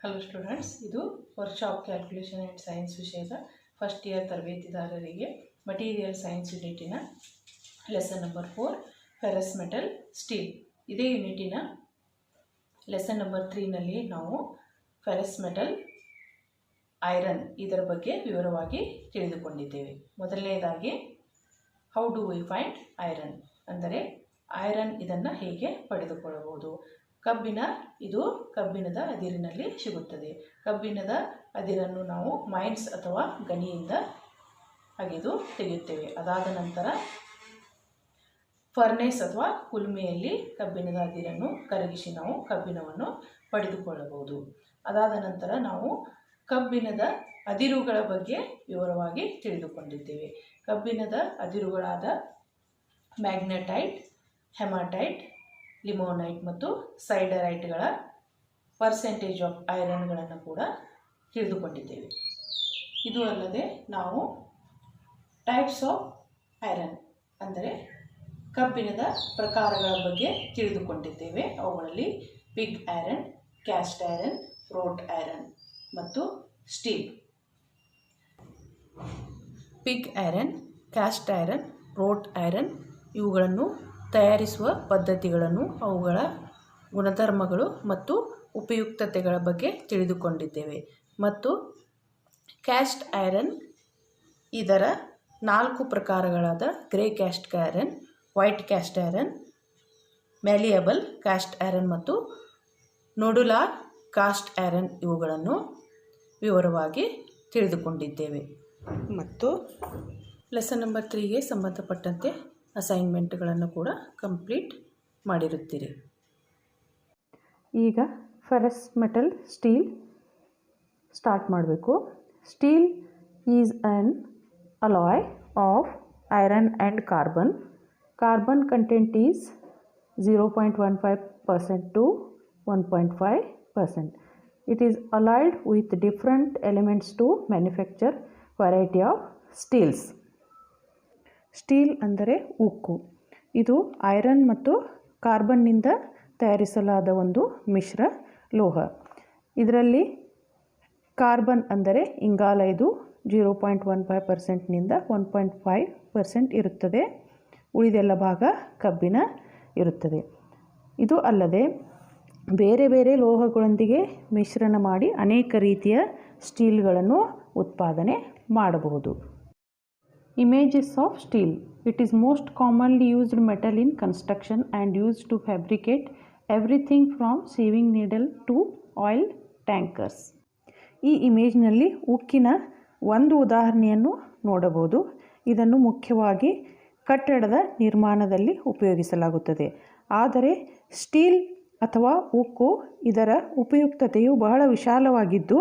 Hello students, ಇದು workshop calculation and science ವಿಷಯದ first year ತರಬೇತಿದಾರರಿಗೆ ಮಟೀರಿಯಲ್ ಸೈನ್ಸ್ ಯೂನಿಟಿನ lesson number 4 ferrous metal steel. ಇದೇ ಯೂನಿಟಿನ ಲೆಸನ್ ನಂಬರ್ 3ನಲ್ಲಿ ನಾವು ಫೆರಸ್ ಮೆಟಲ್ ಐರನ್ ಇದರ ಬಗ್ಗೆ ವಿವರವಾಗಿ ತಿಳಿದುಕೊಂಡಿದ್ದೇವೆ. ಮೊದಲನೇದಾಗಿ how do we find iron ಅಂದರೆ ಐರನ್ ಇದನ್ನು ಹೇಗೆ ಪಡೆದುಕೊಳ್ಳಬಹುದು. ಕಬ್ಬಿಣದ ಅದಿರಿನಲ್ಲಿ ಸಿಗುತ್ತದೆ. ಕಬ್ಬಿಣದ ಅದಿರನ್ನು ನಾವು ಮೈನ್ಸ್ ಅಥವಾ ಗಣಿಯಿಂದ ಅಗೆದು ತೆಗೆಯುತ್ತೇವೆ. ಅದಾದ ನಂತರ ಫರ್ನೇಸ್ ಅಥವಾ ಕುಲುಮೆಯಲ್ಲಿ ಕಬ್ಬಿಣದ ಅದಿರನ್ನು ಕರಗಿಸಿ ನಾವು ಕಬ್ಬಿಣವನ್ನು ಪಡೆದುಕೊಳ್ಳಬಹುದು. ಅದಾದ ನಂತರ ನಾವು ಕಬ್ಬಿಣದ ಅದಿರುಗಳ ಬಗ್ಗೆ ವಿವರವಾಗಿ ತಿಳಿದುಕೊಂಡಿದ್ದೇವೆ. ಕಬ್ಬಿಣದ ಅದಿರುಗಳಾದ ಮ್ಯಾಗ್ನೆಟೈಟ್, ಹೆಮಾಟೈಟ್, ಲಿಮೋನೈಟ್ ಮತ್ತು ಸೈಡರೈಟ್ಗಳ ಪರ್ಸೆಂಟೇಜ್ ಆಫ್ ಐರನ್ಗಳನ್ನು ಕೂಡ ತಿಳಿದುಕೊಂಡಿದ್ದೇವೆ. ಇದು ಅಲ್ಲದೆ ನಾವು ಟೈಪ್ಸ್ ಆಫ್ ಐರನ್ ಅಂದರೆ ಕಬ್ಬಿಣದ ಪ್ರಕಾರಗಳ ಬಗ್ಗೆ ತಿಳಿದುಕೊಂಡಿದ್ದೇವೆ. ಅವುಗಳಲ್ಲಿ pig iron, cast iron, wrought iron ಮತ್ತು steel. Pig iron, cast iron, wrought iron ಇವುಗಳನ್ನು ತಯಾರಿಸುವ ಪದ್ಧತಿಗಳನ್ನು, ಅವುಗಳ ಗುಣಧರ್ಮಗಳು ಮತ್ತು ಉಪಯುಕ್ತತೆಗಳ ಬಗ್ಗೆ ತಿಳಿದುಕೊಂಡಿದ್ದೇವೆ. ಮತ್ತು ಕ್ಯಾಸ್ಟ್ ಐರನ್ ಇದರ 4 ಪ್ರಕಾರಗಳಾದ grey cast iron, white cast iron, malleable cast iron ಮತ್ತು ನೋಡುಲಾರ್ ಕಾಸ್ಟ್ ಐರನ್ ಇವುಗಳನ್ನು ವಿವರವಾಗಿ ತಿಳಿದುಕೊಂಡಿದ್ದೇವೆ. ಮತ್ತು ಲೆಸನ್ ನಂಬರ್ 3ಗೆ ಸಂಬಂಧಪಟ್ಟಂತೆ ಅಸೈನ್ಮೆಂಟ್ಗಳನ್ನು ಕೂಡ ಕಂಪ್ಲೀಟ್ ಮಾಡಿರುತ್ತೀರಿ. ಈಗ ಫೆರಸ್ ಮೆಟಲ್ ಸ್ಟೀಲ್ ಸ್ಟಾರ್ಟ್ ಮಾಡಬೇಕು. Steel is on alloy of iron and carbon. Carbon content is 0.15% to 1.5%. It is allied with different elements to manufacture variety of steels. Steel ಅಂದರೆ ಉಕ್ಕು. ಇದು iron ಮತ್ತು ಕಾರ್ಬನ್ನಿಂದ ತಯಾರಿಸಲಾದ ಒಂದು ಮಿಶ್ರ ಲೋಹ. ಇದರಲ್ಲಿ ಕಾರ್ಬನ್ ಅಂದರೆ ಇಂಗಾಲ ಇದು 0.15%ನಿಂದ 1.5% ಇರುತ್ತದೆ. ಉಳಿದೆಲ್ಲ ಭಾಗ ಕಬ್ಬಿಣ ಇರುತ್ತದೆ. ಇದು ಅಲ್ಲದೆ ಬೇರೆ ಬೇರೆ ಲೋಹಗಳೊಂದಿಗೆ ಮಿಶ್ರಣ ಮಾಡಿ ಅನೇಕ ರೀತಿಯ ಸ್ಟೀಲ್ಗಳನ್ನು ಉತ್ಪಾದನೆ ಮಾಡಬಹುದು. Images of steel. It is most commonly used metal in construction and used to fabricate everything from sewing needle to oil tankers. ಈ ಇಮೇಜ್ನಲ್ಲಿ ಉಕ್ಕಿನ ಒಂದು ಉದಾಹರಣೆಯನ್ನು ನೋಡಬಹುದು. ಇದನ್ನು ಮುಖ್ಯವಾಗಿ ಕಟ್ಟಡದ ನಿರ್ಮಾಣದಲ್ಲಿ ಉಪಯೋಗಿಸಲಾಗುತ್ತದೆ. ಆದರೆ ಸ್ಟೀಲ್ ಅಥವಾ ಉಕ್ಕು ಇದರ ಉಪಯುಕ್ತತೆಯು ಬಹಳ ವಿಶಾಲವಾಗಿದ್ದು,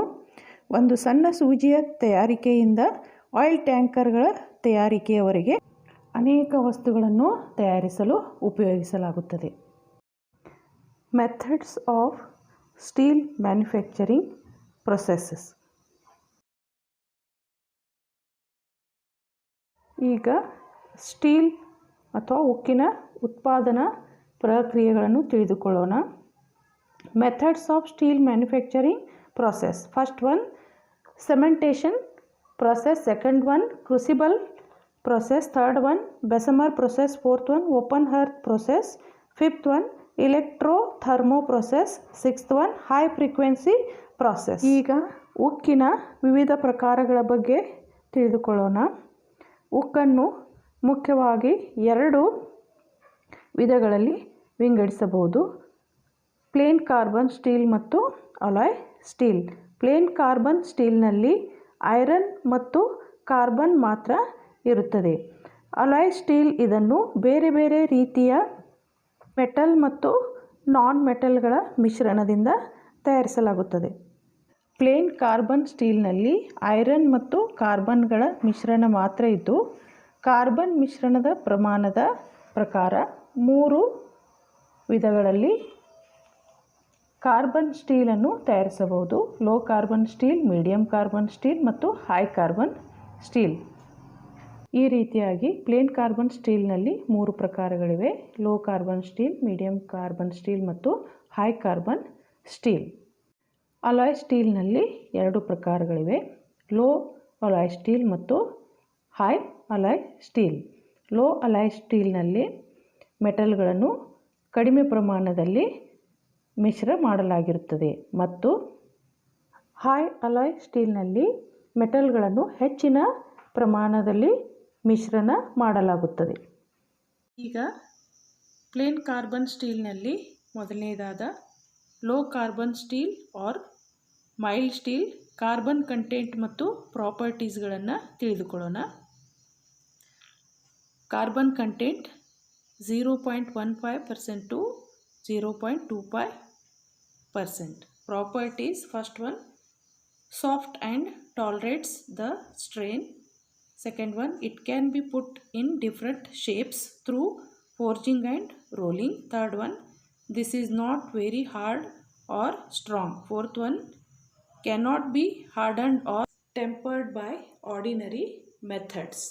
ಒಂದು ಸಣ್ಣ ಸೂಜಿಯ ತಯಾರಿಕೆಯಿಂದ ಆಯಿಲ್ ಟ್ಯಾಂಕರ್ಗಳ ತಯಾರಿಕೆಯವರೆಗೆ ಅನೇಕ ವಸ್ತುಗಳನ್ನು ತಯಾರಿಸಲು ಉಪಯೋಗಿಸಲಾಗುತ್ತದೆ. Methods of steel manufacturing processes. ಈಗ ಸ್ಟೀಲ್ ಅಥವಾ ಉಕ್ಕಿನ ಉತ್ಪಾದನಾ ಪ್ರಕ್ರಿಯೆಗಳನ್ನು ತಿಳಿದುಕೊಳ್ಳೋಣ. Methods of steel manufacturing process. First one cementation process, second one crucible process, third one Bessemer process, fourth one open hearth process, fifth one electrothermo process, sixth one high frequency process. ಈಗ ಉಕ್ಕಿನ ವಿವಿಧ ಪ್ರಕಾರಗಳ ಬಗ್ಗೆ ತಿಳಿದುಕೊಳ್ಳೋಣ. ಉಕ್ಕನ್ನು ಮುಖ್ಯವಾಗಿ 2 ವಿಧಗಳಲ್ಲಿ ವಿಂಗಡಿಸಬಹುದು: plain carbon steel ಮತ್ತು ಅಲಾಯ್ ಸ್ಟೀಲ್. ಪ್ಲೇನ್ ಕಾರ್ಬನ್ ಸ್ಟೀಲ್ನಲ್ಲಿ ಐರನ್ ಮತ್ತು ಕಾರ್ಬನ್ ಮಾತ್ರ ಇರುತ್ತದೆ. ಅಲಾಯ್ ಸ್ಟೀಲ್ ಇದನ್ನು ಬೇರೆ ಬೇರೆ ರೀತಿಯ ಮೆಟಲ್ ಮತ್ತು ನಾನ್ ಮೆಟಲ್ಗಳ ಮಿಶ್ರಣದಿಂದ ತಯಾರಿಸಲಾಗುತ್ತದೆ. ಪ್ಲೇನ್ ಕಾರ್ಬನ್ ಸ್ಟೀಲ್ನಲ್ಲಿ ಐರನ್ ಮತ್ತು ಕಾರ್ಬನ್ಗಳ ಮಿಶ್ರಣ ಮಾತ್ರ ಇದ್ದು, ಕಾರ್ಬನ್ ಮಿಶ್ರಣದ ಪ್ರಮಾಣದ ಪ್ರಕಾರ 3 ವಿಧಗಳಲ್ಲಿ ಕಾರ್ಬನ್ ಸ್ಟೀಲನ್ನು ತಯಾರಿಸಬಹುದು: low carbon steel, medium carbon steel ಮತ್ತು ಹೈ ಕಾರ್ಬನ್ ಸ್ಟೀಲ್. ಈ ರೀತಿಯಾಗಿ ಪ್ಲೇನ್ ಕಾರ್ಬನ್ ಸ್ಟೀಲ್ನಲ್ಲಿ 3 ಪ್ರಕಾರಗಳಿವೆ: low carbon steel, medium carbon steel ಮತ್ತು ಹೈ ಕಾರ್ಬನ್ ಸ್ಟೀಲ್. ಅಲಾಯ್ ಸ್ಟೀಲ್ನಲ್ಲಿ ಎರಡು ಪ್ರಕಾರಗಳಿವೆ, ಲೋ ಅಲಾಯ್ ಸ್ಟೀಲ್ ಮತ್ತು high alloy steel. Low alloy ಸ್ಟೀಲ್ನಲ್ಲಿ ಮೆಟಲ್ಗಳನ್ನು ಕಡಿಮೆ ಪ್ರಮಾಣದಲ್ಲಿ ಮಿಶ್ರ ಮಾಡಲಾಗಿರುತ್ತದೆ ಮತ್ತು ಹೈ ಅಲಾಯ್ ಸ್ಟೀಲ್ನಲ್ಲಿ ಮೆಟಲ್ಗಳನ್ನು ಹೆಚ್ಚಿನ ಪ್ರಮಾಣದಲ್ಲಿ ಮಿಶ್ರಣ ಮಾಡಲಾಗುತ್ತದೆ. ಈಗ ಪ್ಲೇನ್ ಕಾರ್ಬನ್ ಸ್ಟೀಲ್ನಲ್ಲಿ ಮೊದಲನೇದಾದ low carbon steel or mild steel carbon content ಮತ್ತು ಪ್ರಾಪರ್ಟೀಸ್ಗಳನ್ನು ತಿಳಿದುಕೊಳ್ಳೋಣ. Carbon content 0.15% to 0.25%. Properties, first one, soft and tolerates the strain. Second one, it can be put in different shapes through forging and rolling. Third one, this is not very hard or strong. Fourth one, cannot be hardened or tempered by ordinary methods.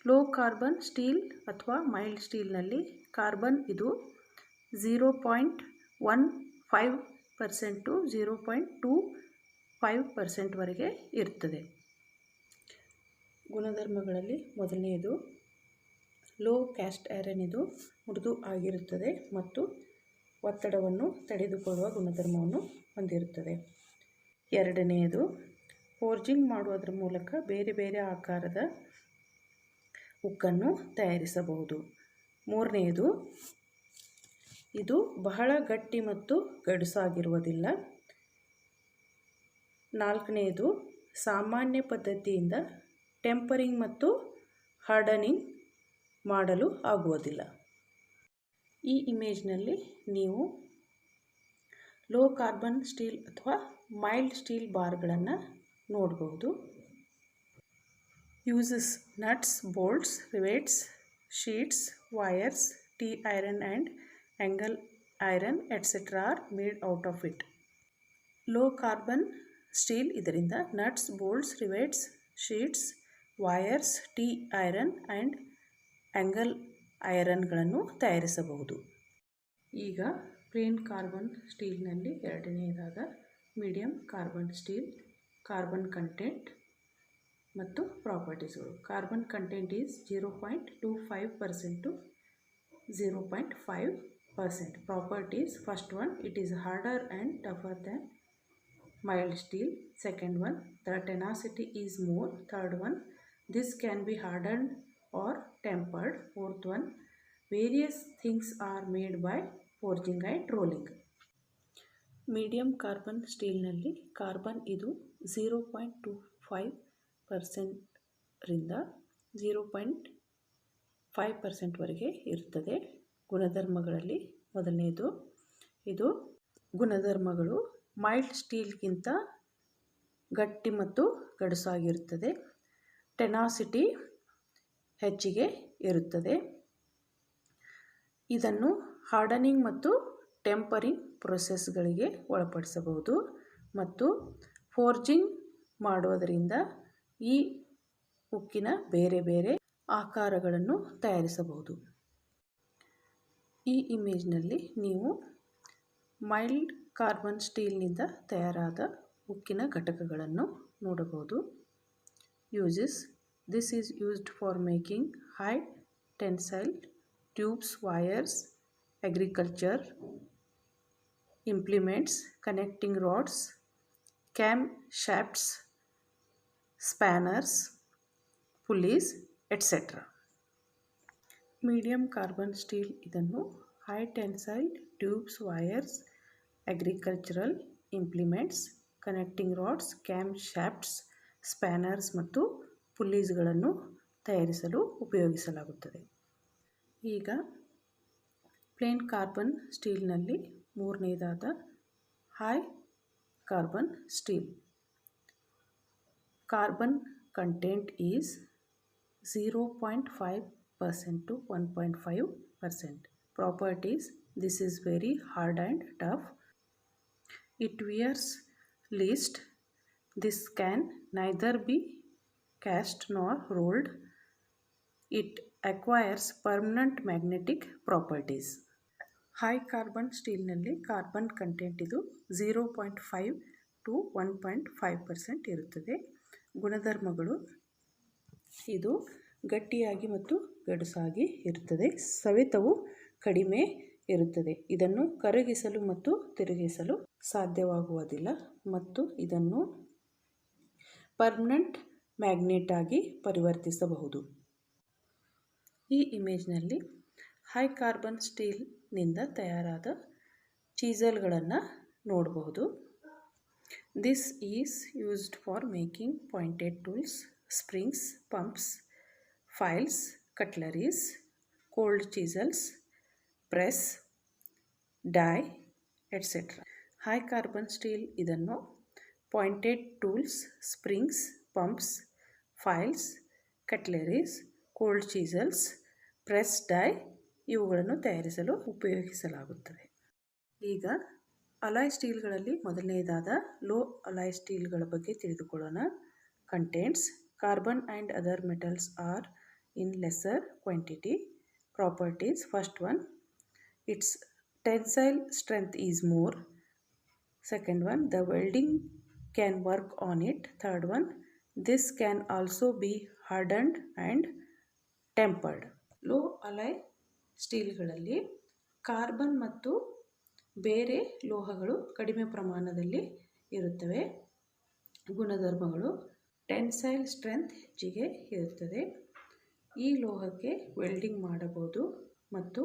Low carbon steel ಅಥವಾ mild ಸ್ಟೀಲ್ನಲ್ಲಿ carbon ಇದು 0.15% to 0.25% ವರೆಗೆ ಇರ್ತದೆ. ಗುಣಧರ್ಮಗಳಲ್ಲಿ ಮೊದಲನೆಯದು low caste iron, ಇದು ಮೃದು ಆಗಿರುತ್ತದೆ ಮತ್ತು ಒತ್ತಡವನ್ನು ತಡೆದುಕೊಳ್ಳುವ ಗುಣಧರ್ಮವನ್ನು ಹೊಂದಿರುತ್ತದೆ. ಎರಡನೆಯದು ಫೋರ್ಜಿಂಗ್ ಮಾಡುವುದರ ಮೂಲಕ ಬೇರೆ ಬೇರೆ ಆಕಾರದ ಉಕ್ಕನ್ನು ತಯಾರಿಸಬಹುದು. ಮೂರನೆಯದು ಇದು ಬಹಳ ಗಟ್ಟಿ ಮತ್ತು ಗಡುಸಾಗಿರುವುದಿಲ್ಲ. ನಾಲ್ಕನೆಯದು ಸಾಮಾನ್ಯ ಪದ್ಧತಿಯಿಂದ ಟೆಂಪರಿಂಗ್ ಮತ್ತು ಹಾರ್ಡನಿಂಗ್ ಮಾಡಲು ಆಗುವುದಿಲ್ಲ. ಈ ಇಮೇಜ್ನಲ್ಲಿ ನೀವು ಲೋ ಕಾರ್ಬನ್ ಸ್ಟೀಲ್ ಅಥವಾ ಮೈಲ್ಡ್ ಸ್ಟೀಲ್ ಬಾರ್ಗಳನ್ನು ನೋಡಬಹುದು. Uses nuts, bolts, rivets, sheets, wires, T-iron and angle iron etc. are made out of it. Low carbon steel ಇದರಿಂದ nuts, bolts, rivets, sheets, wires, T-iron and angle ironಗಳನ್ನು ತಯಾರಿಸಬಹುದು. ಈಗ plain carbon ಸ್ಟೀಲ್ನಲ್ಲಿ ಎರಡನೆಯದಾದ medium carbon steel, carbon content ಮತ್ತು ಪ್ರಾಪರ್ಟೀಸ್ಗಳು. Carbon content is 0.25% to 0.5%. Properties, first one, it is harder and tougher than mild steel. Second one, the tenacity is more. Third one, this can be hardened or tempered. Fourth one, various things are made by forging and rolling. Medium carbon ಸ್ಟೀಲ್ನಲ್ಲಿ carbon ಇದು 0.25%ರಿಂದ 0.5% ವರೆಗೆ ಇರ್ತದೆ. ಗುಣಧರ್ಮಗಳಲ್ಲಿ ಮೊದಲನೆಯದು, ಇದು ಗುಣಧರ್ಮಗಳು mild ಸ್ಟೀಲ್ಗಿಂತ ಗಟ್ಟಿ ಮತ್ತು ಗಡುಸಾಗಿರುತ್ತದೆ. Tenacity ಹೆಚ್ಚಿಗೆ ಇರುತ್ತದೆ. ಇದನ್ನು ಹಾರ್ಡನಿಂಗ್ ಮತ್ತು ಟೆಂಪರಿಂಗ್ ಪ್ರೊಸೆಸ್ಗಳಿಗೆ ಒಳಪಡಿಸಬಹುದು ಮತ್ತು ಫೋರ್ಜಿಂಗ್ ಮಾಡೋದರಿಂದ ಈ ಉಕ್ಕಿನ ಬೇರೆ ಬೇರೆ ಆಕಾರಗಳನ್ನು ತಯಾರಿಸಬಹುದು. ಈ ಇಮೇಜ್ನಲ್ಲಿ ನೀವು ಮೈಲ್ಡ್ ಕಾರ್ಬನ್ ಸ್ಟೀಲ್ನಿಂದ ತಯಾರಾದ ಉಕ್ಕಿನ ಘಟಕಗಳನ್ನು ನೋಡಬಹುದು. Uses, this is used for making high tensile tubes, wires, agriculture implements, connecting rods, cam shafts, spanners, pulleys etc. Medium carbon steel ಇದನ್ನು high tensile tubes, wires, agricultural implements, connecting rods, cam shafts, spanners ಮತ್ತು ಪುಲ್ಲೀಸ್ಗಳನ್ನು ತಯಾರಿಸಲು ಉಪಯೋಗಿಸಲಾಗುತ್ತದೆ. ಈಗ plain carbon ಸ್ಟೀಲ್ನಲ್ಲಿ ಮೂರನೇದಾದ high carbon steel. Carbon content is 0.5% to 1.5%. Properties, this is very hard and tough. It wears least. This can neither be cast nor rolled. It acquires permanent magnetic properties. High carbon ಸ್ಟೀಲ್ನಲ್ಲಿ carbon content ಇದು 0.5 to 1.5% ಇರುತ್ತದೆ. ಗುಣಧರ್ಮಗಳು ಇದು ಗಟ್ಟಿಯಾಗಿ ಮತ್ತು ಗಡುಸಾಗಿ ಇರುತ್ತದೆ. ಸವೆತವು ಕಡಿಮೆ ಇರುತ್ತದೆ. ಇದನ್ನು ಕರಗಿಸಲು ಮತ್ತು ತಿರುಗಿಸಲು ಸಾಧ್ಯವಾಗುವುದಿಲ್ಲ ಮತ್ತು ಇದನ್ನು ಪರ್ಮನೆಂಟ್ ಮ್ಯಾಗ್ನೆಟ್ ಆಗಿ ಪರಿವರ್ತಿಸಬಹುದು. ಈ ಇಮೇಜ್ನಲ್ಲಿ ಹೈ ಕಾರ್ಬನ್ ಸ್ಟೀಲ್ನಿಂದ ತಯಾರಾದ ಚೀಸಲ್ಗಳನ್ನು ನೋಡಬಹುದು. This is used for making pointed tools, springs, pumps, files, cutleries, cold chisels, press, die, etcetera. High carbon steel ಇದನ್ನು pointed tools, springs, pumps, files, cutleries, cold chisels, press, die ಇವುಗಳನ್ನು ತಯಾರಿಸಲು ಉಪಯೋಗಿಸಲಾಗುತ್ತದೆ. ಈಗ alloy ಸ್ಟೀಲ್ಗಳಲ್ಲಿ ಮೊದಲನೆಯದಾದ ಲೋ ಅಲಾಯ್ ಸ್ಟೀಲ್ಗಳ ಬಗ್ಗೆ ತಿಳಿದುಕೊಳ್ಳೋಣ. Contents: carbon and other metals are in lesser quantity. Properties: first one, its tensile strength is more. Second one, the welding can work on it. Third one, this can also be hardened and tempered. Low alloy ಸ್ಟೀಲ್ಗಳಲ್ಲಿ carbon ಮತ್ತು ಬೇರೆ ಲೋಹಗಳು ಕಡಿಮೆ ಪ್ರಮಾಣದಲ್ಲಿ ಇರುತ್ತವೆ. ಗುಣಧರ್ಮಗಳು: tensile strength ಹೆಚ್ಚಿಗೆ ಇರುತ್ತದೆ. ಈ ಲೋಹಕ್ಕೆ ವೆಲ್ಡಿಂಗ್ ಮಾಡಬಹುದು ಮತ್ತು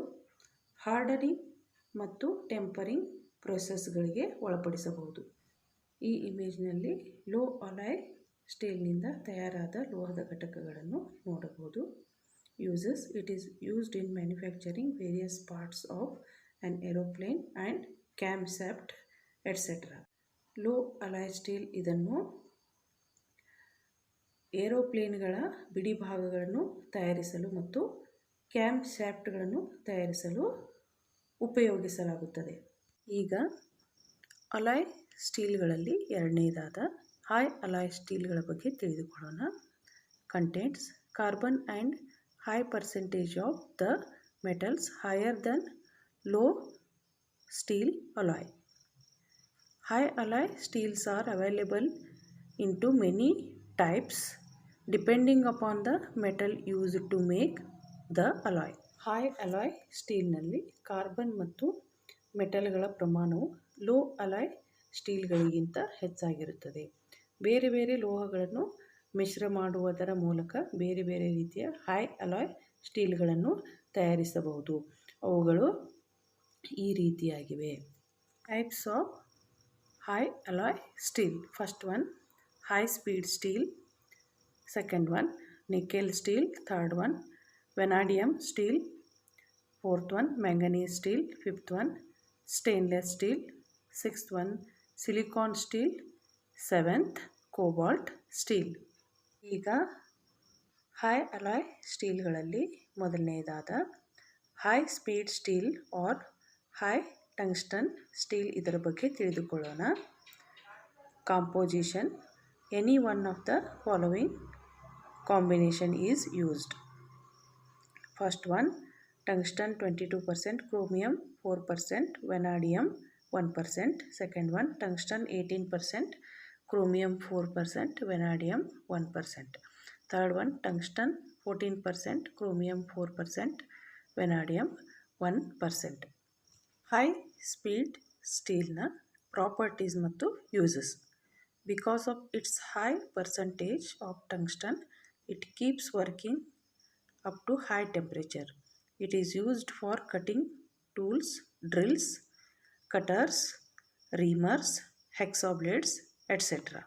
ಹಾರ್ಡನಿಂಗ್ ಮತ್ತು ಟೆಂಪರಿಂಗ್ ಪ್ರೊಸೆಸ್ಗಳಿಗೆ ಒಳಪಡಿಸಬಹುದು. ಈ ಇಮೇಜ್ನಲ್ಲಿ ಲೋ ಅಲಾಯ್ ಸ್ಟೀಲ್ನಿಂದ ತಯಾರಾದ ಲೋಹದ ಘಟಕಗಳನ್ನು ನೋಡಬಹುದು. Uses: it is used in manufacturing various parts of on aeroplane and cam shaft et cetera. Low alloy steel ಇದನ್ನು ಏರೋಪ್ಲೇನ್ಗಳ ಬಿಡಿ ಭಾಗಗಳನ್ನು ತಯಾರಿಸಲು ಮತ್ತು ಕ್ಯಾಮ್ ಶಾಫ್ಟ್ಗಳನ್ನು ತಯಾರಿಸಲು ಉಪಯೋಗಿಸಲಾಗುತ್ತದೆ. ಈಗ ಅಲಾಯ್ ಸ್ಟೀಲ್ಗಳಲ್ಲಿ ಎರಡನೇದಾದ ಹೈ ಅಲಾಯ್ ಸ್ಟೀಲ್ಗಳ ಬಗ್ಗೆ ತಿಳಿದುಕೊಳ್ಳೋಣ. Contents: carbon and high percentage of the metals higher Dhan low steel alloy. High alloy steels are available into many types depending upon the metal used to make the alloy. High alloy ಸ್ಟೀಲ್ನಲ್ಲಿ carbon ಮತ್ತು ಮೆಟಲ್ಗಳ ಪ್ರಮಾಣವು low alloy ಸ್ಟೀಲ್ಗಳಿಗಿಂತ ಹೆಚ್ಚಾಗಿರುತ್ತದೆ. ಬೇರೆ ಬೇರೆ ಲೋಹಗಳನ್ನು ಮಿಶ್ರ ಮಾಡುವುದರ ಮೂಲಕ ಬೇರೆ ಬೇರೆ ರೀತಿಯ ಹೈ ಅಲಾಯ್ ಸ್ಟೀಲ್ಗಳನ್ನು ತಯಾರಿಸಬಹುದು. ಅವುಗಳು ಈ ರೀತಿಯಾಗಿವೆ. Types of high alloy steel: first one, high speed steel. Second one, nickel steel. Third one, vanadium steel. Fourth one, manganese steel. Fifth one, stainless steel. Sixth one, silicon steel. Seventh, cobalt steel. ಈಗ high alloy ಸ್ಟೀಲ್ಗಳಲ್ಲಿ ಮೊದಲನೆಯದಾದ high speed steel or high tungsten steel ಇದರ ಬಗ್ಗೆ ತಿಳಿದುಕೊಳ್ಳೋಣ. Composition: any one of the following combination is used. First one, tungsten 22%, chromium 4%, vanadium 1%. Second one, tungsten 18%, chromium 4%, vanadium 1%. Third one, tungsten 14%, chromium 4%, vanadium 1%. High speed ಸ್ಟೀಲ್ನ properties ಮತ್ತು uses: because of its high percentage of tungsten, it keeps working up to high temperature. It is used for cutting tools, drills, cutters, reamers, hacksaw blades, etc.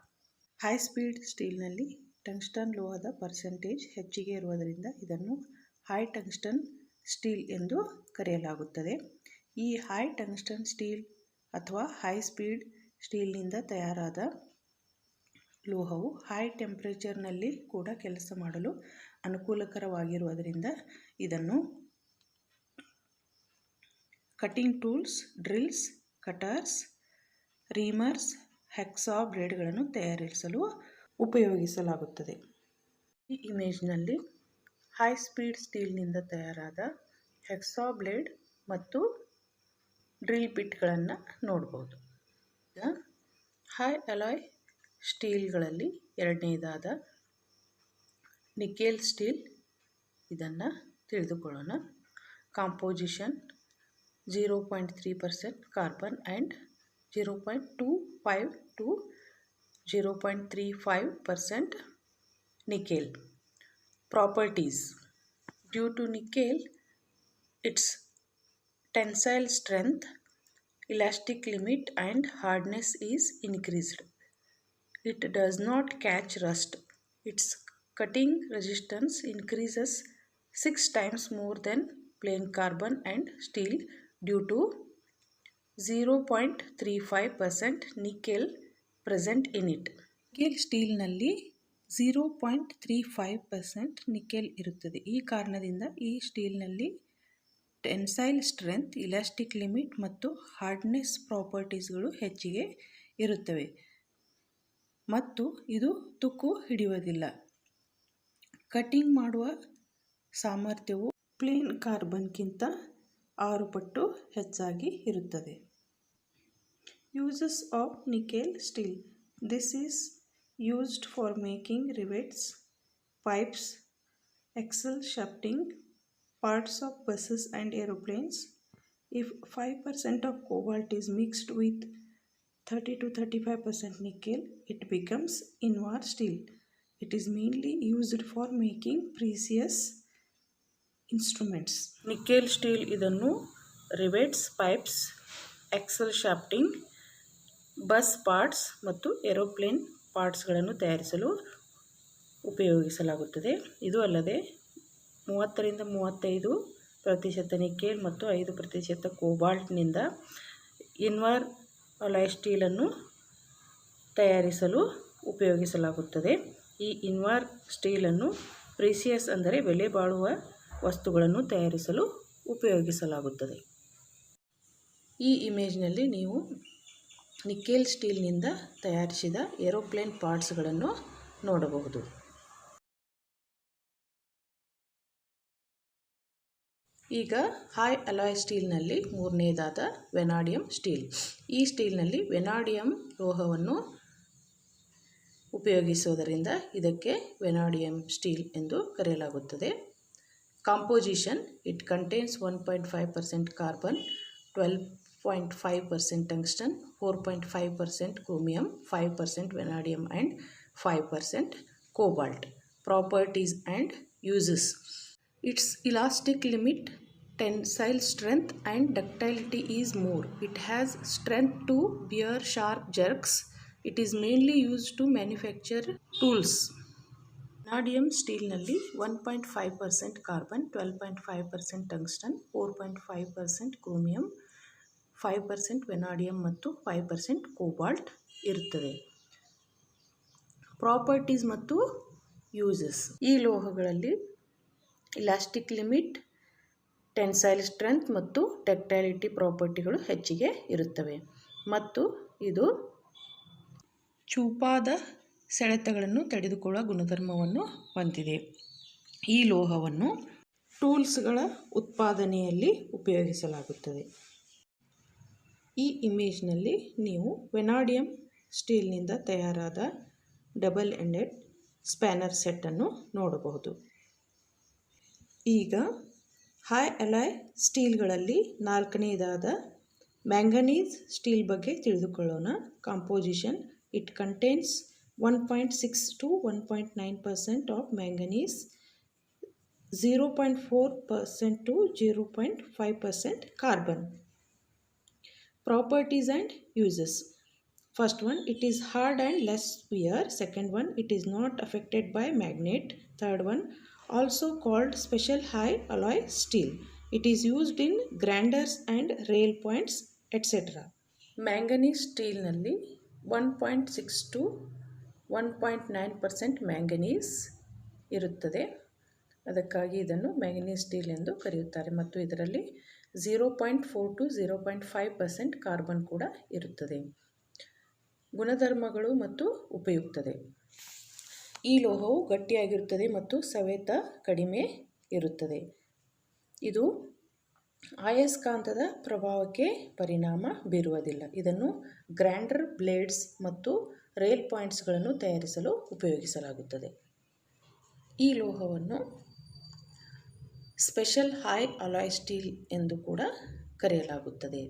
High speed ಸ್ಟೀಲ್ನಲ್ಲಿ tungsten ಲೋಹದ percentage ಹೆಚ್ಚಿಗೆ ಇರುವುದರಿಂದ ಇದನ್ನು high tungsten steel ಎಂದು ಕರೆಯಲಾಗುತ್ತದೆ. ಈ high tungsten steel ಅಥವಾ high speed ಸ್ಟೀಲ್ನಿಂದ ತಯಾರಾದ ಲೋಹವು ಹೈ ಟೆಂಪರೇಚರ್ನಲ್ಲಿ ಕೂಡ ಕೆಲಸ ಮಾಡಲು ಅನುಕೂಲಕರವಾಗಿರುವುದರಿಂದ ಇದನ್ನು cutting tools, drills, cutters, reamers, hacksaw ಬ್ಲೇಡ್ಗಳನ್ನು ತಯಾರಿಸಲು ಉಪಯೋಗಿಸಲಾಗುತ್ತದೆ. ಈ ಇಮೇಜ್ನಲ್ಲಿ ಹೈ ಸ್ಪೀಡ್ ಸ್ಟೀಲ್ನಿಂದ ತಯಾರಾದ ಹ್ಯಾಕ್ಸಾ ಬ್ಲೇಡ್ ಮತ್ತು ಡ್ರಿಲ್ ಬಿಟ್ಗಳನ್ನು ನೋಡ್ಬೋದು. ಈಗ ಹೈ ಅಲಾಯ್ ಸ್ಟೀಲ್ಗಳಲ್ಲಿ ಎರಡನೇದಾದ ನಿಕೆಲ್ ಸ್ಟೀಲ್, ಇದನ್ನು ತಿಳಿದುಕೊಳ್ಳೋಣ. Composition 0.3% carbon and 0.25 to 0.35% nickel. Properties: due to nickel, its tensile strength, elastic limit and hardness is increased. It does not catch rust. Its cutting resistance increases 6 times more than plain carbon and steel due to 0.35% nickel present in it. Nickel ಸ್ಟೀಲ್ನಲ್ಲಿ 0.35% nickel ಇರುತ್ತದೆ. ಈ ಕಾರಣದಿಂದ ಈ ಸ್ಟೀಲ್ನಲ್ಲಿ tensile strength, elastic limit ಮತ್ತು hardness ಪ್ರಾಪರ್ಟೀಸ್ಗಳು ಹೆಚ್ಚಿಗೆ ಇರುತ್ತವೆ ಮತ್ತು ಇದು ತುಕ್ಕು ಹಿಡಿಯುವುದಿಲ್ಲ. ಕಟಿಂಗ್ ಮಾಡುವ ಸಾಮರ್ಥ್ಯವು ಪ್ಲೇನ್ ಕಾರ್ಬನ್ಗಿಂತ 6 ಪಟ್ಟು ಹೆಚ್ಚಾಗಿ ಇರುತ್ತದೆ. Uses of nickel steel: this is used for making rivets, pipes, axle shafting, parts of buses and aeroplanes. If 5% of cobalt is mixed with 30 to 35% nickel, it becomes Invar steel. It is mainly used for making precious instruments. Nickel steel ಇದನ್ನು rivets, pipes, axle ಶಾಫ್ಟಿಂಗ್, bus parts ಮತ್ತು aeroplane ಪಾರ್ಟ್ಸ್ಗಳನ್ನು ತಯಾರಿಸಲು ಉಪಯೋಗಿಸಲಾಗುತ್ತದೆ. ಇದು ಅಲ್ಲದೆ 30-35% nickel ಮತ್ತು 5% ಕೋಬಾಲ್ಟ್ನಿಂದ ಇನ್ವಾರ್ alloy ಸ್ಟೀಲನ್ನು ತಯಾರಿಸಲು ಉಪಯೋಗಿಸಲಾಗುತ್ತದೆ. ಈ ಇನ್ವಾರ್ ಸ್ಟೀಲನ್ನು ಪ್ರೀಸಿಯಸ್ ಅಂದರೆ ಬೆಲೆ ಬಾಳುವ ವಸ್ತುಗಳನ್ನು ತಯಾರಿಸಲು ಉಪಯೋಗಿಸಲಾಗುತ್ತದೆ. ಈ ಇಮೇಜ್ನಲ್ಲಿ ನೀವು ನಿಕೆಲ್ ಸ್ಟೀಲ್ನಿಂದ ತಯಾರಿಸಿದ ಏರೋಪ್ಲೇನ್ ಪಾರ್ಟ್ಸ್ಗಳನ್ನು ನೋಡಬಹುದು. ಈಗ ಹೈ ಅಲಾಯ್ ಸ್ಟೀಲ್ನಲ್ಲಿ ಮೂರನೇದಾದ ವೆನಾಡಿಯಂ ಸ್ಟೀಲ್. ಈ ಸ್ಟೀಲ್ನಲ್ಲಿ ವೆನಾಡಿಯಂ ಲೋಹವನ್ನು ಉಪಯೋಗಿಸುವುದರಿಂದ ಇದಕ್ಕೆ ವೆನಾಡಿಯಂ ಸ್ಟೀಲ್ ಎಂದು ಕರೆಯಲಾಗುತ್ತದೆ. Composition: it contains 1.5% carbon, 12.5% tungsten, 4.5% chromium, 5% vanadium and 5% cobalt. Properties and uses: its elastic limit, tensile strength and ductility is more. It has strength to bear sharp jerks. It is mainly used to manufacture tools. Vanadium ಸ್ಟೀಲ್ನಲ್ಲಿ 1.5% carbon, 12.5% tungsten, 4.5% chromium, 5% ವೆನಾಡಿಯಂ ಮತ್ತು 5% cobalt ಇರುತ್ತದೆ. Properties ಮತ್ತು uses: ಈ ಲೋಹಗಳಲ್ಲಿ elastic limit, tensile strength ಮತ್ತು ಡಕ್ಟೈಲಿಟಿ ಪ್ರಾಪರ್ಟಿಗಳು ಹೆಚ್ಚಿಗೆ ಇರುತ್ತವೆ ಮತ್ತು ಇದು ಚೂಪಾದ ಸೆಳೆತಗಳನ್ನು ತಡೆದುಕೊಳ್ಳುವ ಗುಣಧರ್ಮವನ್ನು ಹೊಂದಿದೆ. ಈ ಲೋಹವನ್ನು ಟೂಲ್ಸ್ಗಳ ಉತ್ಪಾದನೆಯಲ್ಲಿ ಉಪಯೋಗಿಸಲಾಗುತ್ತದೆ. ಈ ಇಮೇಜ್ನಲ್ಲಿ ನೀವು ವೆನಾಡಿಯಂ ಸ್ಟೀಲ್ನಿಂದ ತಯಾರಾದ ಡಬಲ್ ಎಂಡೆಡ್ ಸ್ಪ್ಯಾನರ್ ಸೆಟ್ಟನ್ನು ನೋಡಬಹುದು. ಈಗ ಹೈ ಅಲಾಯ್ ಸ್ಟೀಲ್ಗಳಲ್ಲಿ ನಾಲ್ಕನೇದಾದ ಮ್ಯಾಂಗನೀಸ್ ಸ್ಟೀಲ್ ಬಗ್ಗೆ ತಿಳಿದುಕೊಳ್ಳೋಣ. Composition: it contains 1.6 to 1.9% of manganese, 0.4% to 0.5% carbon. Properties and uses: first one, it is hard and less wear. Second one, it is not affected by magnet. Third one, also called special high alloy steel. It is used in grinders and rail points, etc. Manganese ಸ್ಟೀಲ್ನಲ್ಲಿ 1.6 to 1.9% manganese ಇರುತ್ತದೆ. ಅದಕ್ಕಾಗಿ ಇದನ್ನು manganese steel ಎಂದು ಕರೆಯುತ್ತಾರೆ ಮತ್ತು ಇದರಲ್ಲಿ 0.4 to 0.5% carbon ಕೂಡ ಇರುತ್ತದೆ. ಗುಣಧರ್ಮಗಳು ಮತ್ತು ಉಪಯುಕ್ತತೆ: ಈ ಲೋಹವು ಗಟ್ಟಿಯಾಗಿರುತ್ತದೆ ಮತ್ತು ಸವೆತ ಕಡಿಮೆ ಇರುತ್ತದೆ. ಇದು ಅಯಸ್ಕಾಂತದ ಪ್ರಭಾವಕ್ಕೆ ಪರಿಣಾಮ ಬೀರುವುದಿಲ್ಲ. ಇದನ್ನು ಗ್ರೈಂಡರ್ ಬ್ಲೇಡ್ಸ್ ಮತ್ತು ರೇಲ್ ಪಾಯಿಂಟ್ಸ್ಗಳನ್ನು ತಯಾರಿಸಲು ಉಪಯೋಗಿಸಲಾಗುತ್ತದೆ. ಈ ಲೋಹವನ್ನು ಸ್ಪೆಷಲ್ ಹೈ ಅಲಾಯ್ ಸ್ಟೀಲ್ ಎಂದು ಕೂಡ ಕರೆಯಲಾಗುತ್ತದೆ.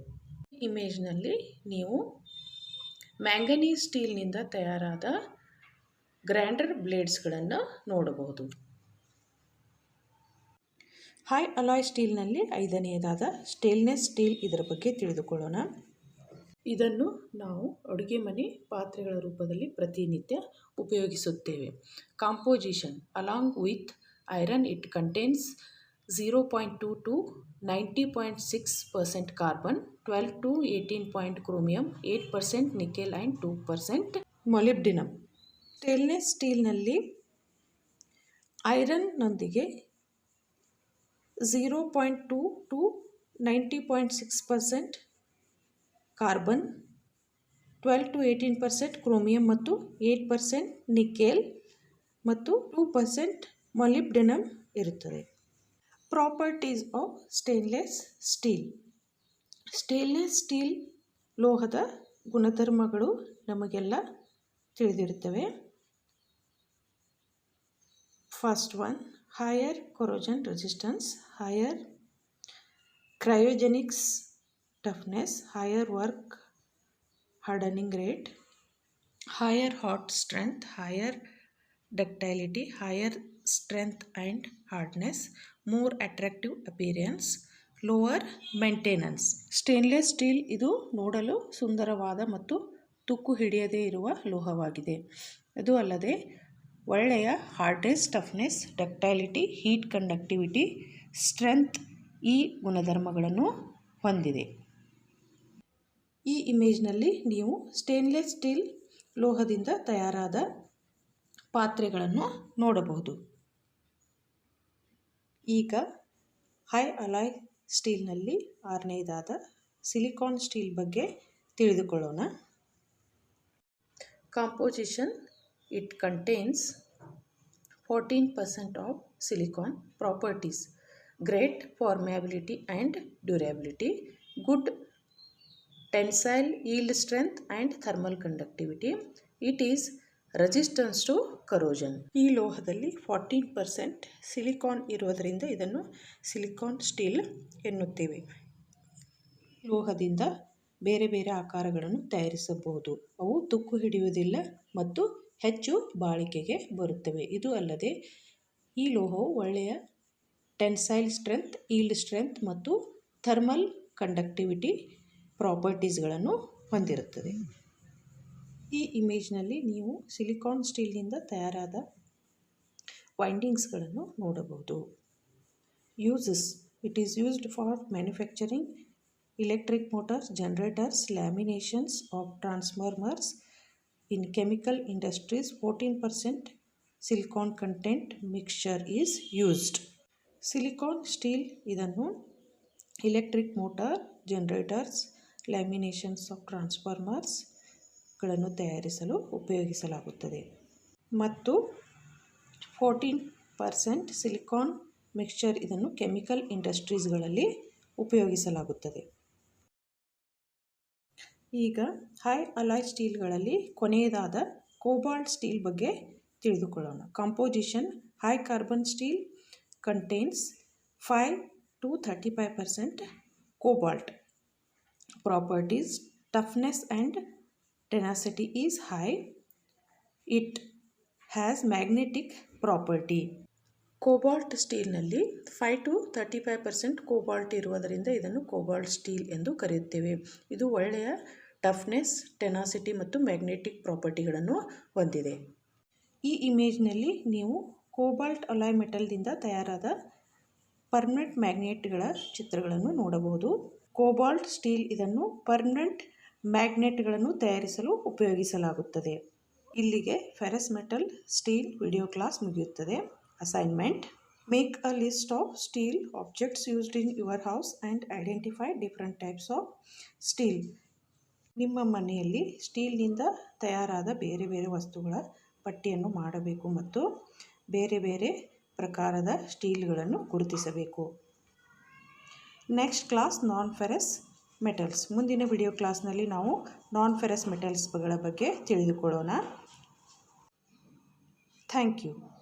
ಈ ಇಮೇಜ್ನಲ್ಲಿ ನೀವು ಮ್ಯಾಂಗನೀಸ್ ಸ್ಟೀಲ್ನಿಂದ ತಯಾರಾದ ಗ್ರೈಂಡರ್ ಬ್ಲೇಡ್ಸ್ಗಳನ್ನು ನೋಡಬಹುದು. ಹೈ ಅಲಾಯ್ ಸ್ಟೀಲ್ನಲ್ಲಿ 5ನೇದಾದ ಸ್ಟೇನ್ಲೆಸ್ ಸ್ಟೀಲ್, ಇದರ ಬಗ್ಗೆ ತಿಳಿದುಕೊಳ್ಳೋಣ. ಇದನ್ನು ನಾವು ಅಡುಗೆ ಮನೆ ಪಾತ್ರೆಗಳ ರೂಪದಲ್ಲಿ ಪ್ರತಿನಿತ್ಯ ಉಪಯೋಗಿಸುತ್ತೇವೆ. Composition: along with iron it contains 0.2 to 90.6% carbon, 12 to 18 chromium, 8% nickel and 2% molybdenum. Stainless ಸ್ಟೀಲ್ನಲ್ಲಿ ಐರನ್ನೊಂದಿಗೆ 0.2 to 90.6% ಕಾರ್ಬನ್, 12 to 18% ಕ್ರೋಮಿಯಂ ಮತ್ತು 8% ನಿಕೆಲ್ ಮತ್ತು 2% ಮೊಲಿಬ್ಡೆನಮ್ ಇರುತ್ತದೆ. Properties of stainless steel. Stainless steel ಲೋಹದ ಗುಣಧರ್ಮಗಳು ನಮಗೆಲ್ಲ ತಿಳಿದಿರುತ್ತವೆ. First one, higher corrosion resistance, higher cryogenics toughness, higher work hardening rate, higher hot strength, higher ductility, higher strength and hardness, more attractive appearance, lower maintenance. Stainless steel ಇದು ನೋಡಲು ಸುಂದರವಾದ ಮತ್ತು ತುಕ್ಕು ಹಿಡಿಯದೇ ಇರುವ ಲೋಹವಾಗಿದೆ. ಅದು ಅಲ್ಲದೆ ಒಳ್ಳೆಯ hardness, toughness, ductility, heat conductivity, strength ಈ ಗುಣಧರ್ಮಗಳನ್ನು ಹೊಂದಿದೆ. ಈ ಇಮೇಜ್ನಲ್ಲಿ ನೀವು ಸ್ಟೇನ್ಲೆಸ್ ಸ್ಟೀಲ್ ಲೋಹದಿಂದ ತಯಾರಾದ ಪಾತ್ರೆಗಳನ್ನು ನೋಡಬಹುದು. ಈಗ ಹೈ ಅಲಾಯ್ ಸ್ಟೀಲ್ನಲ್ಲಿ 6ನೇದಾದ ಸಿಲಿಕಾನ್ ಸ್ಟೀಲ್ ಬಗ್ಗೆ ತಿಳಿದುಕೊಳ್ಳೋಣ. Composition: it contains 14% of silicon. Properties: great permeability and durability, good tensile yield strength and thermal conductivity. It is resistance to corrosion. ಈ ಲೋಹದಲ್ಲಿ 14% ಸಿಲಿಕಾನ್ ಇರೋದರಿಂದ ಇದನ್ನು ಸಿಲಿಕಾನ್ ಸ್ಟೀಲ್ ಎನ್ನುತ್ತೇವೆ. ಲೋಹದಿಂದ ಬೇರೆ ಬೇರೆ ಆಕಾರಗಳನ್ನು ತಯಾರಿಸಬಹುದು. ಅವು ತುಕ್ಕು ಹಿಡಿಯುವುದಿಲ್ಲ ಮತ್ತು ಹೆಚ್ಚು ಬಾಳಿಕೆಗೆ ಬರುತ್ತವೆ. ಇದು ಅಲ್ಲದೆ ಈ ಲೋಹವು ಒಳ್ಳೆಯ ಟೆನ್ಸೈಲ್ ಸ್ಟ್ರೆಂತ್, ಈಲ್ಡ್ ಸ್ಟ್ರೆಂತ್ ಮತ್ತು ಥರ್ಮಲ್ ಕಂಡಕ್ಟಿವಿಟಿ ಪ್ರಾಪರ್ಟೀಸ್ಗಳನ್ನು ಹೊಂದಿರುತ್ತದೆ. ಈ ಇಮೇಜ್ನಲ್ಲಿ ನೀವು ಸಿಲಿಕಾನ್ ಸ್ಟೀಲ್ನಿಂದ ತಯಾರಾದ ವೈಂಡಿಂಗ್ಸ್ಗಳನ್ನು ನೋಡಬಹುದು. Uses: it is used for manufacturing electric motors, generators, laminations of transformers. In chemical industries, 14% silicon content mixture is used. Silicon steel ಇದನ್ನು electric motor, generators, laminations of ಟ್ರಾನ್ಸ್ಫಾರ್ಮರ್ಸ್ಗಳನ್ನು ತಯಾರಿಸಲು ಉಪಯೋಗಿಸಲಾಗುತ್ತದೆ. ಮತ್ತು 14% ಸಿಲಿಕಾನ್ ಮಿಕ್ಸ್ಚರ್ ಇದನ್ನು ಕೆಮಿಕಲ್ ಇಂಡಸ್ಟ್ರೀಸ್ಗಳಲ್ಲಿ ಉಪಯೋಗಿಸಲಾಗುತ್ತದೆ. ಈಗ ಹೈ ಅಲಾಯ್ ಸ್ಟೀಲ್ಗಳಲ್ಲಿ ಕೊನೆಯದಾದ ಕೋಬಾಲ್ಟ್ ಸ್ಟೀಲ್ ಬಗ್ಗೆ ತಿಳಿದುಕೊಳ್ಳೋಣ. Composition: high carbon steel contains 5 to 35% cobalt. Properties: toughness and tenacity is high. It has magnetic property. Cobalt ಸ್ಟೀಲ್ನಲ್ಲಿ 5 to 35% ಕೋಬಾಲ್ಟ್ ಇರುವುದರಿಂದ ಇದನ್ನು ಕೋಬಾಲ್ಟ್ ಸ್ಟೀಲ್ ಎಂದು ಕರೆಯುತ್ತೇವೆ. ಇದು ಒಳ್ಳೆಯ ಟಫ್ನೆಸ್, ಟೆನಾಸಿಟಿ ಮತ್ತು ಮ್ಯಾಗ್ನೆಟಿಕ್ ಪ್ರಾಪರ್ಟಿಗಳನ್ನು ಹೊಂದಿದೆ. ಈ ಇಮೇಜ್ನಲ್ಲಿ ನೀವು ಕೋಬಾಲ್ಟ್ ಅಲಾಯ್ ಮೆಟಲ್ದಿಂದ ತಯಾರಾದ ಪರ್ಮನೆಂಟ್ ಮ್ಯಾಗ್ನೆಟ್ಗಳ ಚಿತ್ರಗಳನ್ನು ನೋಡಬಹುದು. ಕೋಬಾಲ್ಟ್ ಸ್ಟೀಲ್ ಇದನ್ನು ಪರ್ಮನೆಂಟ್ ಮ್ಯಾಗ್ನೆಟ್ಗಳನ್ನು ತಯಾರಿಸಲು ಉಪಯೋಗಿಸಲಾಗುತ್ತದೆ. ಇಲ್ಲಿಗೆ ferrous metal steel video class ಮುಗಿಯುತ್ತದೆ. Assignment: make a list of steel objects used in your house and identify different types of steel. ನಿಮ್ಮ ಮನೆಯಲ್ಲಿ ಸ್ಟೀಲ್ನಿಂದ ತಯಾರಾದ ಬೇರೆ ಬೇರೆ ವಸ್ತುಗಳ ಪಟ್ಟಿಯನ್ನು ಮಾಡಬೇಕು ಮತ್ತು ಬೇರೆ ಬೇರೆ ಪ್ರಕಾರದ ಸ್ಟೀಲ್ಗಳನ್ನು ಗುರುತಿಸಬೇಕು. Next class non ferrous metals. ಮುಂದಿನ ವಿಡಿಯೋ ಕ್ಲಾಸ್ನಲ್ಲಿ ನಾವು ನಾನ್ ಫೆರಸ್ ಮೆಟಲ್ಸ್ಗಳ ಬಗ್ಗೆ ತಿಳಿದುಕೊಳ್ಳೋಣ. Thank you.